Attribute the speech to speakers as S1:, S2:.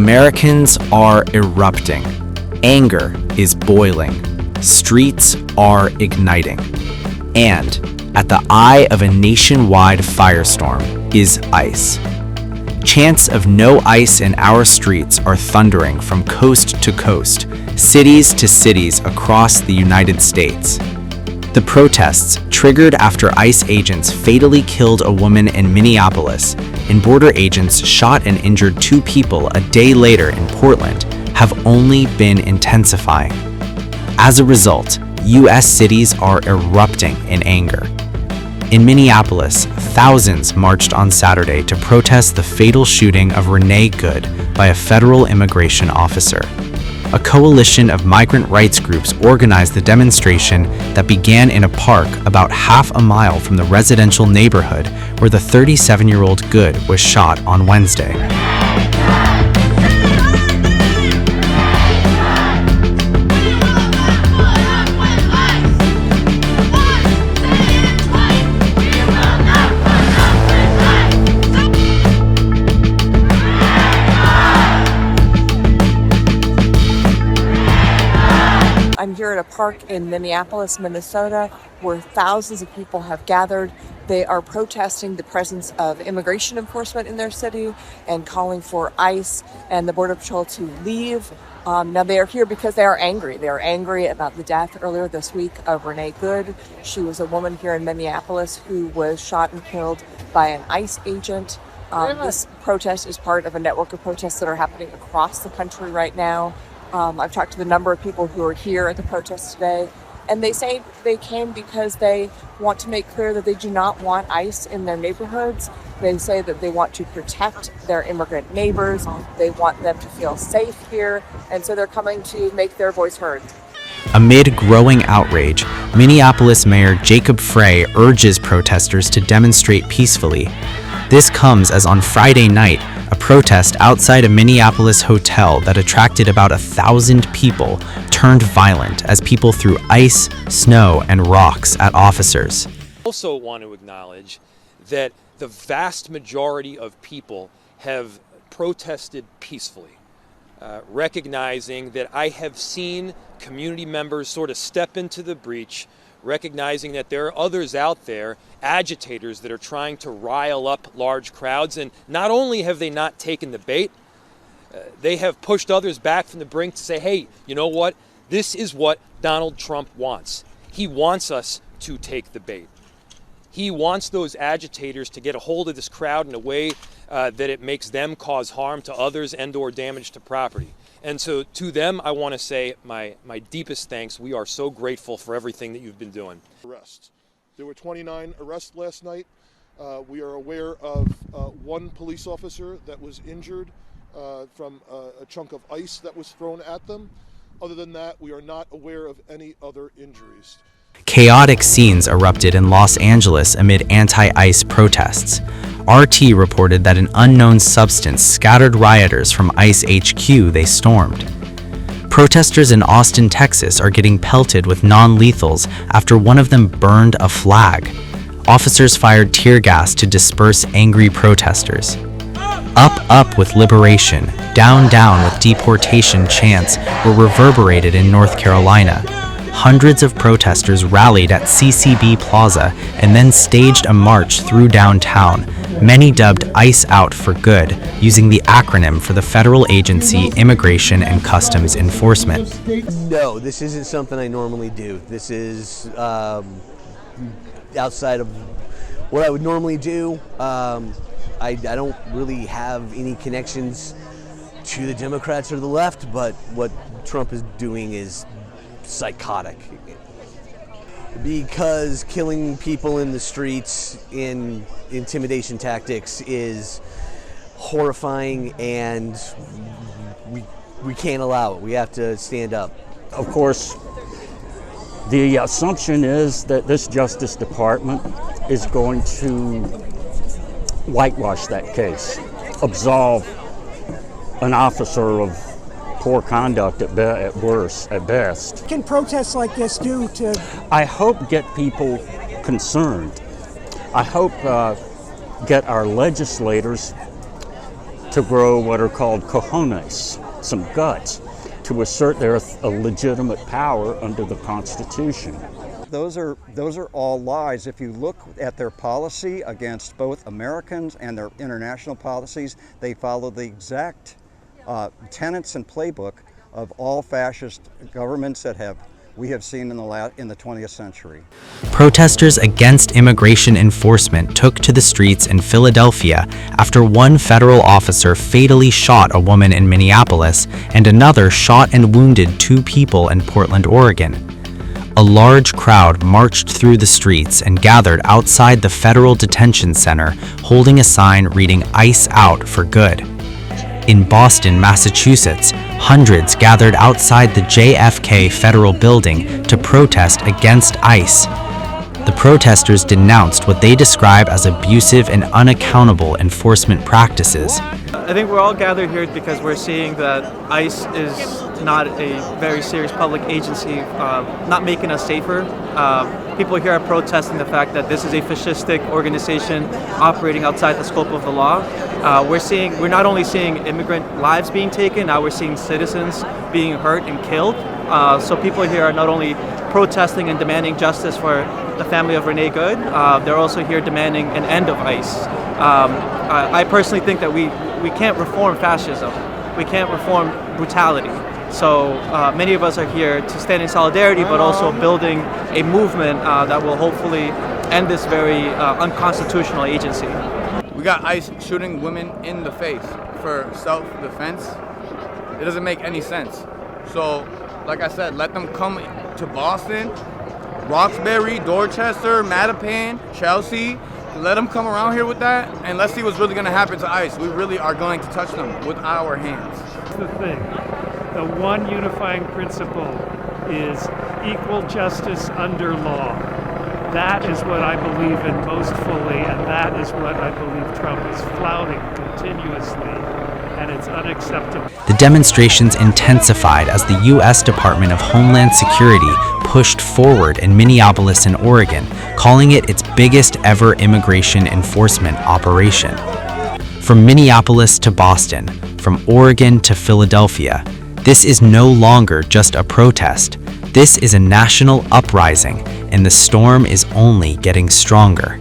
S1: Americans are erupting. Anger is boiling. Streets are igniting. And at the eye of a nationwide firestorm is ICE. Chants of no ICE in our streets are thundering from coast to coast, cities to cities across the United States. The protests, triggered after ICE agents fatally killed a woman in Minneapolis and border agents shot and injured 2 people a day later in Portland, have only been intensifying. As a result, U.S. cities are erupting in anger. In Minneapolis, thousands marched on Saturday to protest the fatal shooting of Renee Good by a federal immigration officer. A coalition of migrant rights groups organized the demonstration that began in a park about half a mile from the residential neighborhood where the 37-year-old Good was shot on Wednesday.
S2: I'm here at a park in Minneapolis, Minnesota, where thousands of people have gathered. They are protesting the presence of immigration enforcement in their city and calling for ICE and the Border Patrol to leave. Now they are here because they are angry. They are angry about the death earlier this week of Renee Good. She was a woman here in Minneapolis who was shot and killed by an ICE agent. This protest is part of a network of protests that are happening across the country right now. I've talked to the number of people who are here at the protest today, and they say they came because they want to make clear that they do not want ICE in their neighborhoods. They say that they want to protect their immigrant neighbors. They want them to feel safe here, and so they're coming to make their voice heard.
S1: Amid growing outrage, Minneapolis Mayor Jacob Frey urges protesters to demonstrate peacefully. This comes as on Friday night, a protest outside a Minneapolis hotel that attracted about 1,000 people turned violent as people threw ice, snow, and rocks at officers.
S3: I also want to acknowledge that the vast majority of people have protested peacefully, recognizing that I have seen community members sort of step into the breach, recognizing that there are others out there, agitators that are trying to rile up large crowds. And not only have they not taken the bait, they have pushed others back from the brink to say, hey, you know what? This is what Donald Trump wants. He wants us to take the bait. He wants those agitators to get a hold of this crowd in a way that it makes them cause harm to others and or damage to property. And so to them, I want to say my deepest thanks. We are so grateful for everything that you've been doing.
S4: Arrests. There were 29 arrests last night. We are aware of 1 police officer that was injured from a chunk of ice that was thrown at them. Other than that, we are not aware of any other injuries.
S1: Chaotic scenes erupted in Los Angeles amid anti-ICE protests. RT reported that an unknown substance scattered rioters from ICE HQ they stormed. Protesters in Austin, Texas are getting pelted with non-lethals after one of them burned a flag. Officers fired tear gas to disperse angry protesters. Up with liberation, down with deportation chants were reverberated in North Carolina. Hundreds of protesters rallied at CCB Plaza and then staged a march through downtown, many dubbed ICE Out for Good, using the acronym for the federal agency Immigration and Customs Enforcement.
S5: No, this isn't something I normally do. This is outside of what I would normally do. I don't really have any connections to the Democrats or the left, but what Trump is doing is psychotic. Because killing people in the streets in intimidation tactics is horrifying, and we can't allow it. We have to stand up.
S6: Of course, the assumption is that this Justice Department is going to whitewash that case, absolve an officer of poor conduct at worst, at best.
S7: What can protests like this do to...
S6: I hope get people concerned. I hope get our legislators to grow what are called cojones, some guts, to assert their legitimate power under the Constitution.
S8: Those are all lies. If you look at their policy against both Americans and their international policies, they follow the exact tenets and playbook of all fascist governments that we have seen in the 20th century.
S1: Protesters against immigration enforcement took to the streets in Philadelphia after one federal officer fatally shot a woman in Minneapolis and another shot and wounded 2 people in Portland, Oregon. A large crowd marched through the streets and gathered outside the federal detention center, holding a sign reading "ICE out for good." In Boston, Massachusetts, hundreds gathered outside the JFK Federal Building to protest against ICE. The protesters denounced what they describe as abusive and unaccountable enforcement practices.
S9: I think we're all gathered here because we're seeing that ICE is not a very serious public agency, not making us safer. People here are protesting the fact that this is a fascistic organization operating outside the scope of the law. We're not only seeing immigrant lives being taken, now we're seeing citizens being hurt and killed. So people here are not only protesting and demanding justice for the family of Renee Good, they're also here demanding an end of ICE. I personally think that we can't reform fascism. We can't reform brutality. So many of us are here to stand in solidarity, but also building a movement that will hopefully end this very unconstitutional agency.
S10: We got ICE shooting women in the face for self-defense. It doesn't make any sense. So, like I said, let them come to Boston, Roxbury, Dorchester, Mattapan, Chelsea. Let them come around here with that, and let's see what's really going to happen to ICE. We really are going to touch them with our hands.
S11: That's the thing. The one unifying principle is equal justice under law. That is what I believe in most fully, and that is what I believe Trump is flouting continuously, and it's unacceptable.
S1: The demonstrations intensified as the U.S. Department of Homeland Security pushed forward in Minneapolis and Oregon, calling it its biggest ever immigration enforcement operation. From Minneapolis to Boston, from Oregon to Philadelphia, this is no longer just a protest. This is a national uprising, and the storm is only getting stronger.